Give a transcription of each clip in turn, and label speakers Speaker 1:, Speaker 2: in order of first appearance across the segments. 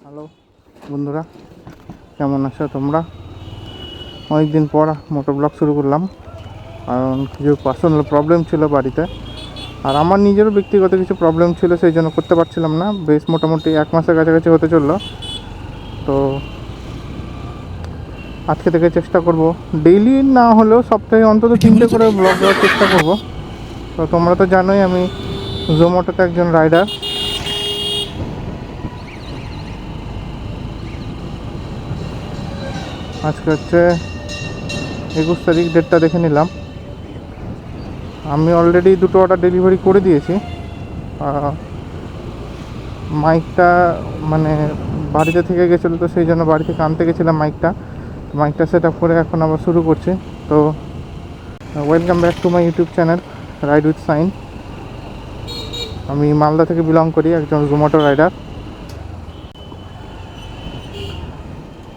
Speaker 1: Hello বন্ধুরা, কেমন আছো তোমরা? অনেকদিন পর মোটো ব্লগ শুরু করলাম, কারণ কিছু পার্সোনাল প্রবলেম ছিল বাড়িতে, আর আমার নিজেরও ব্যক্তিগত কিছু প্রবলেম ছিল, সেই জন্য করতে পারছিলাম না। বেশ মোটামুটি 1 মাসের কাছাকাছি হতে চললো। তো আজকে থেকে চেষ্টা করব, ডেইলি না হলেও সপ্তাহে অন্তত 3টে করে ব্লগ দেওয়ার চেষ্টা করব। তো তোমরা তো জানোই আমি জোম্যাটোতে একজন রাইডার। আজকে হচ্ছে 21 তারিখ, ডেটটা দেখে নিলাম। আমি অলরেডি 2টো অর্ডার ডেলিভারি করে দিয়েছি। মাইকটা মানে বাড়িতে থেকে গেছিলো, তো সেই জন্য বাড়ি থেকে আনতে গেছিলাম মাইকটা সেট আপ করে এখন আবার শুরু করছি। তো welcome back to my YouTube channel ride with সাইন। আমি মালদা থেকে বিলং করি, একজন জোম্যাটো রাইডার।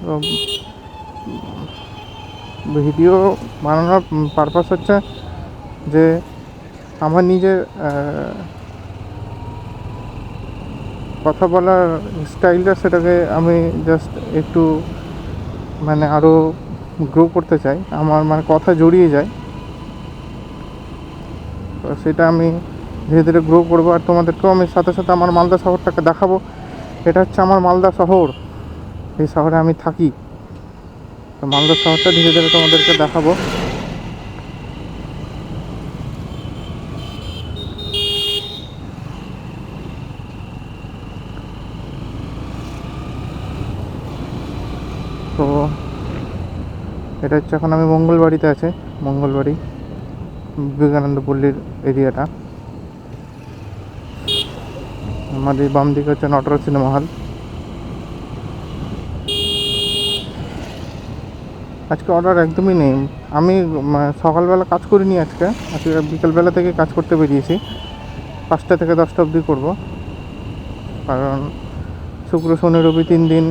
Speaker 1: তো ভিডিও বানানোর পারপাস হচ্ছে যে আমার নিজের কথা বলার স্টাইলটা, সেটাকে আমি জাস্ট একটু মানে আরও গ্রো করতে চাই। আমার মানে কথা জড়িয়ে যায়, তো সেটা আমি ধীরে ধীরে গ্রো করবো। আর তোমাদেরকেও আমি সাথে সাথে আমার মালদা শহরটাকে দেখাবো। এটা হচ্ছে আমার মালদা শহর, এই শহরে আমি থাকি। তো মালদা শহরটা ধীরে ধীরে তোমাদেরকে দেখাবো। তো এটা হচ্ছে, এখন আমি মঙ্গলবাড়িতে আছি। মঙ্গলবাড়ি বিবেকানন্দ পল্লীর এরিয়াটা। আমাদের বাম দিকে হচ্ছে নটরাজ সিনেমা হল। আজকে অর্ডার একদমই নেই। আমি সকালবেলা কাজ করিনি আজকে বিকেলবেলা থেকে কাজ করতে বেরিয়েছি। 5টা থেকে 10টা অবধি করবো, কারণ শুক্র শনি রবি 3 দিন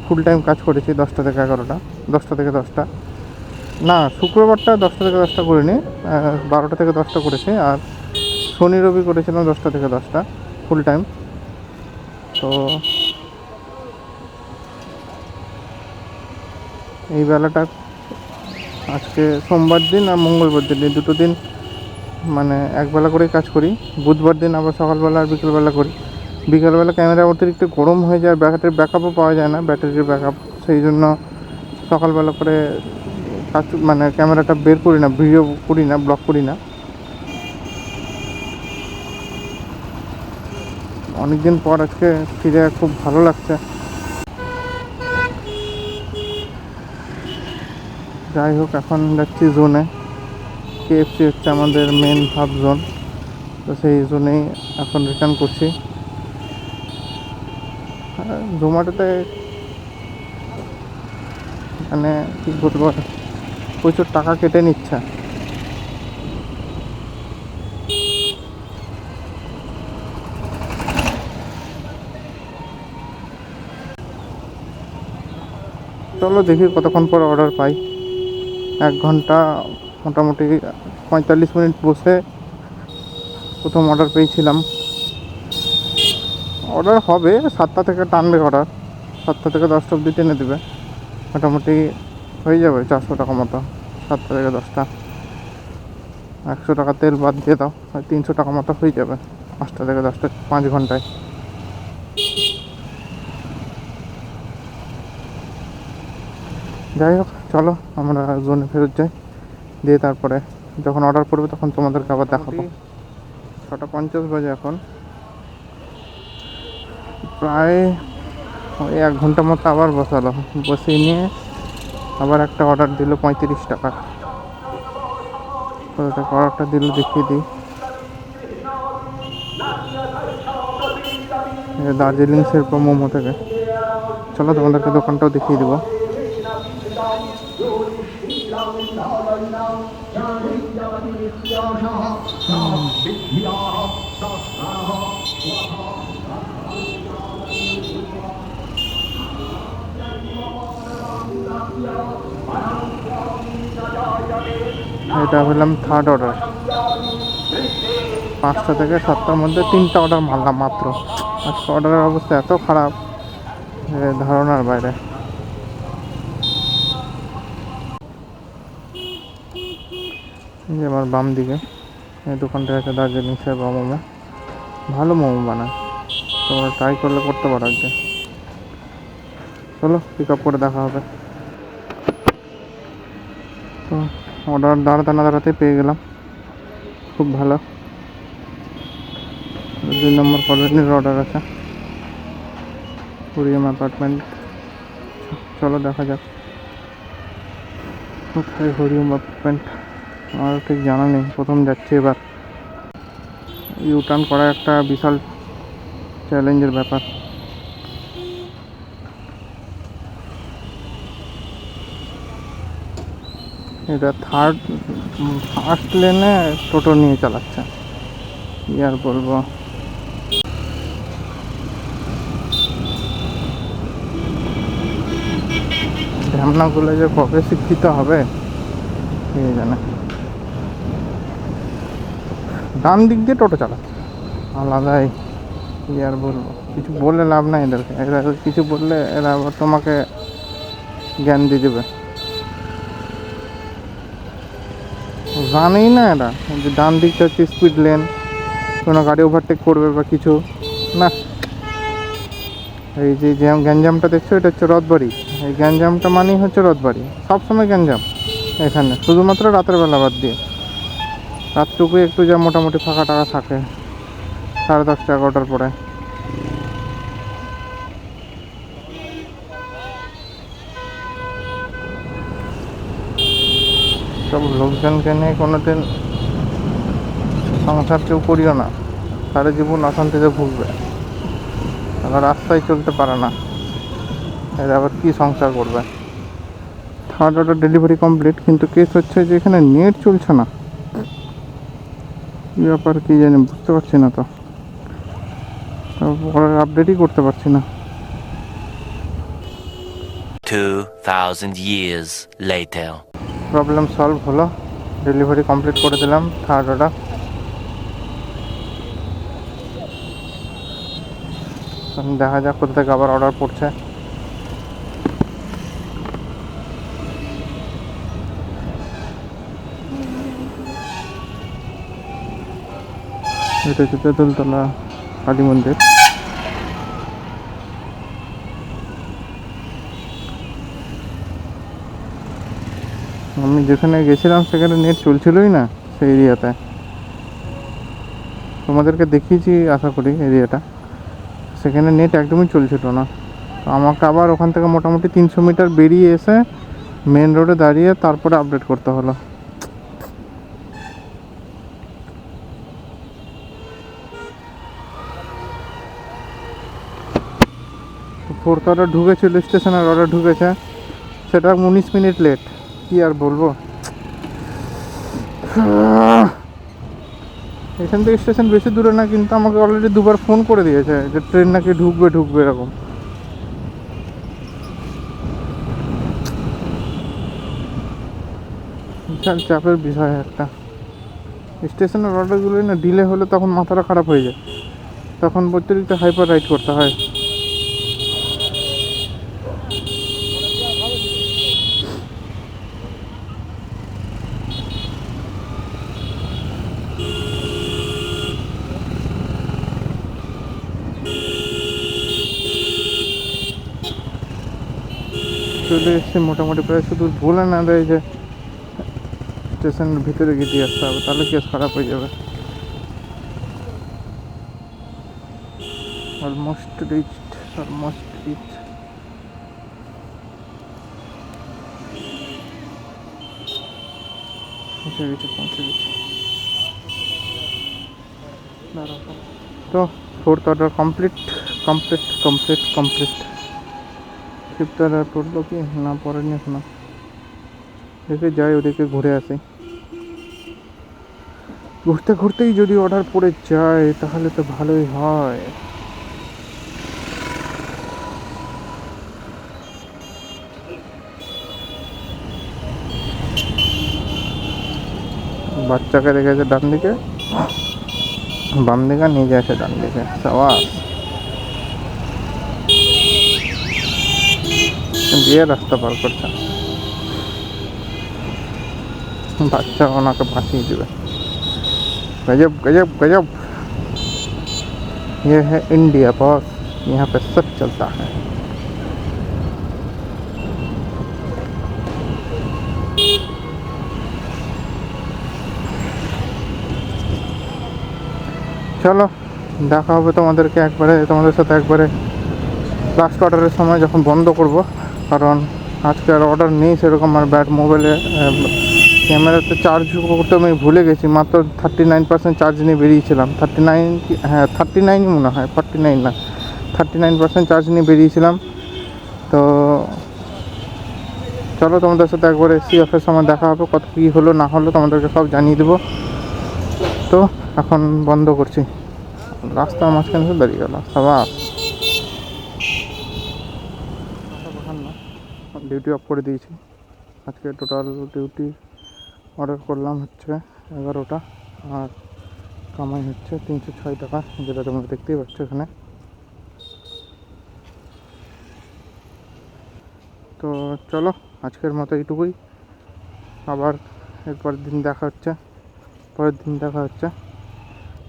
Speaker 1: ফুল টাইম কাজ করেছি। 10টা থেকে 11টা, 10টা থেকে 10টা না, শুক্রবারটা 10টা থেকে 10টা করিনি, 12টা থেকে 10টা করেছি। আর শনি রবি করেছিলাম 10টা থেকে 10টা ফুল টাইম। তো এই বেলাটা আজকে সোমবার দিন আর মঙ্গলবার দিন, এই দুটো দিন মানে একবেলা করেই কাজ করি। বুধবার দিন আবার সকালবেলা আর বিকেলবেলা করি। বিকেলবেলা ক্যামেরা অতিরিক্ত গরম হয়ে যায়, ব্যাটারির ব্যাকআপও পাওয়া যায় না, ব্যাটারির ব্যাকআপ। সেই জন্য সকালবেলা করে কাজ মানে ক্যামেরাটা বের করি না, ভিডিও করি না, ব্লগ করি না। অনেকদিন পর আজকে ফিরে খুব ভালো লাগছে। যাই হোক, এখন যাচ্ছি জোনে। কেএফসি হচ্ছে আমাদের মেন হাব জোন, তো সেই জন্যেই এখন রিটার্ন করছি। জোম্যাটোতে মানে কী বলবো, প্রচুর টাকা কেটে নিচ্ছে। চলো দেখি কতক্ষণ পর অর্ডার পাই। 1 ঘন্টা মোটামুটি 45 মিনিট বসে প্রথম অর্ডার পেয়েছিলাম। অর্ডার হবে 7টা থেকে টানবে অর্ডার, 7টা থেকে 10টা অবধি টেনে দেবে। মোটামুটি হয়ে যাবে 400 টাকা মতো। 7টা থেকে 10টা 100 টাকা তেল বাদ দিয়ে দাও, 300 টাকা মতো হয়ে যাবে 5টা থেকে 10টা, 5 ঘন্টায়। যাই হোক, চলো আমরা জোনে ফেরত যাই, দিয়ে তারপরে যখন অর্ডার করবে তখন তোমাদেরকে আবার দেখাবো। 6টা 50 বাজে এখন। প্রায় ওই 1 ঘন্টা মতো আবার বসালো, বসিয়ে নিয়ে আবার একটা অর্ডার দিল 35 টাকা। তো অর্ডারটা দিল দেখিয়ে দিই। দার্জিলিং শিল্পা মোমো থেকে। চলো তোমাদেরকে দোকানটাও দেখিয়ে দেবো। এটা হলাম থার্ড অর্ডার। 5টা থেকে 7টার মধ্যে 3টা অর্ডার মারলাম মাত্র। আজকে অর্ডারের অবস্থা এত খারাপ যে ধারণার বাইরে। এই যে আমার বাম দিকে এই দোকানটা আছে দার্জিলিং সাহেব মোমো, ভালো মোমো বানায়, তোমরা ট্রাই করলে করতে পারো একদিন। চলো পিক আপ করে দেখা হবে। তো অর্ডার দাঁড়াতে না দাঁড়াতে পেয়ে গেলাম, খুব ভালো। 2 নম্বর কলোনির অর্ডার আছে, কুরিয়াম অ্যাপার্টমেন্ট। চলো দেখা যাক কোথায় হরিওম অ্যাপার্টমেন্ট, আমার ঠিক জানা নেই, প্রথম যাচ্ছি এবার। ইউটার্ন করা একটা বিশাল চ্যালেঞ্জের ব্যাপার। এটা ফার্স্ট লেনে টোটো নিয়ে চালাচ্ছে, কি আর বলবো। ঢ্যামনাগুলো যে কবে শিক্ষিত হবে কে জানে। ডান দিক দিয়ে টোটো চালাচ্ছে আলাদাই, কি আর বলবো। কিছু বললে লাভ নাই এদেরকে, এরা কিছু বললে এরা আবার তোমাকে জ্ঞান দিয়ে দেবে। জানেই না এরা যে ডান দিকটা হচ্ছে স্পিড লেন, কোনো গাড়ি ওভারটেক করবে বা কিছু না। এই যে গ্যাঞ্জামটা দেখছো এটা হচ্ছে রথবাড়ি, এই গ্যাঞ্জামটা মানেই হচ্ছে রথবাড়ি, সবসময় গ্যাঞ্জাম এখানে, শুধুমাত্র রাতের বেলা বাদ দিয়ে। রাতটুকুই একটু যা মোটামুটি ফাঁকা টাকা থাকে 10:30 11টার পরে। সব লোকজনকে নিয়ে কোনোদিন সংসার কেউ করিও না, সারা জীবন অশান্তিতে ভুগবে। আবার রাস্তায় চলতে পারে না, এরা আবার কী সংসার করবে। থার্ড অর্ডার ডেলিভারি কমপ্লিট, কিন্তু কেস হচ্ছে যে এখানে নেট চলছে না, কী ব্যাপার কী জানি বুঝতে পারছি না। তো অর্ডার আপডেটই করতে পারছি না।
Speaker 2: 2000 years later.
Speaker 1: প্রবলেম সলভ হলো, ডেলিভারি কমপ্লিট করে দিলাম থার্ড অর্ডার। দেখা যাক কোথা থেকে আবার অর্ডার পড়ছে। এটা হচ্ছে তেঁতুলতলা কালী মন্দির। আমি যেখানে গেছিলাম সেখানে নেট চলছিলই না, সেই এরিয়াতে। তোমাদেরকে দেখিয়েছি আশা করি এরিয়াটা, সেখানে নেট একদমই চলছিল না। তো আমাকে আবার ওখান থেকে মোটামুটি 300 মিটার বেরিয়ে এসে মেন রোডে দাঁড়িয়ে তারপরে আপডেট করতে হলো। ফোর্থ অর্ডার ঢুকেছিল, স্টেশনের অর্ডার ঢুকেছে, সেটা 19 মিনিট লেট, কি আর বলবো। এখান থেকে স্টেশন বেশি দূরে না, কিন্তু আমাকে অলরেডি 2বার ফোন করে দিয়েছে যে ট্রেন নাকি ঢুকবে এরকম। বিশাল চাপের বিষয় একটা। স্টেশনের অর্ডারগুলোই না ডিলে হলে তখন মাথাটা খারাপ হয়ে যায়, তখন অতিরিক্ত হাইপার রাইড করতে হয়। চলে এসছে মোটামুটি, প্রায় শুধু বলে না দেয় যে স্টেশনের ভিতরে গিয়ে দিয়ে আসতে হবে, তাহলে কেস খারাপ হয়ে যাবে। অলমোস্ট রিচড, পৌঁছে গেছে। তো fourth order complete. Fifth order পড়লো কি না পড়েনি এখনো, দেখে যাই ওদিকে ঘুরে আসি। ঘুরতেই যদি অর্ডার পড়ে যায় তাহলে তো ভালোই হয়। বাচ্চাকে রেখেছে ডান দিকে, বাম দিকে নিয়ে গেছে ডান দিকে, সাবাস। দিয়ে রাস্তা পার করছে, বাচ্চা ওনাকে বাঁচিয়ে দেবে। गजब गजब गजब, ये है इंडिया बॉस, यहाँ पे सब चलता है। চলো দেখা হবে তোমাদেরকে একবারে, তোমাদের সাথে একবারে লাস্ট অর্ডারের সময় যখন বন্ধ করব, কারণ আজকে আর অর্ডার নেই সেরকম। আর ব্যাট মোবাইলে ক্যামেরাতে চার্জ করতে আমি ভুলে গেছি, মাত্র 39% চার্জ নিয়ে বেরিয়েছিলাম। 39, হ্যাঁ 39ই মনে হয়, 49 না, 39% চার্জ নিয়ে বেরিয়েছিলাম। তো চলো তোমাদের সাথে একবারে সিএফের সময় দেখা হবে, কত কী হলো না হলো তোমাদেরকে সব জানিয়ে দেবো। তো এখন বন্ধ করছি, রাস্তার মাঝখানে এসে দাঁড়িয়ে গেল সবাই। ডিউটি অফ করে দিয়েছি, আজকে টোটাল ডিউটি অর্ডার করলাম হচ্ছে 11টা, আর কামাই হচ্ছে 306 টাকা, যেটা তোমরা দেখতেই পাচ্ছ এখানে। তো চলো আজকের মতো এইটুকুই, আবার এরপরের দিন দেখা হচ্ছে, পরের দিন দেখা হচ্ছে,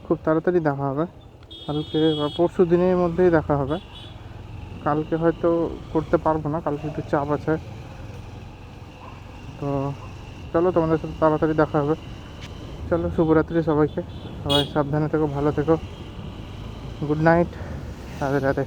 Speaker 1: খুব তাড়াতাড়ি দেখা হবে, কালকে বা পরশু দিনের মধ্যেই দেখা হবে। কালকে হয়তো করতে পারবো না, কালকে একটু চাপ আছে। তো চলো তোমাদের সাথে তাড়াতাড়ি দেখা হবে। চলো শুভরাত্রি সবাইকে, সবাই সাবধানে থেকো, ভালো থেকো, গুড নাইট, রাধে রাধে।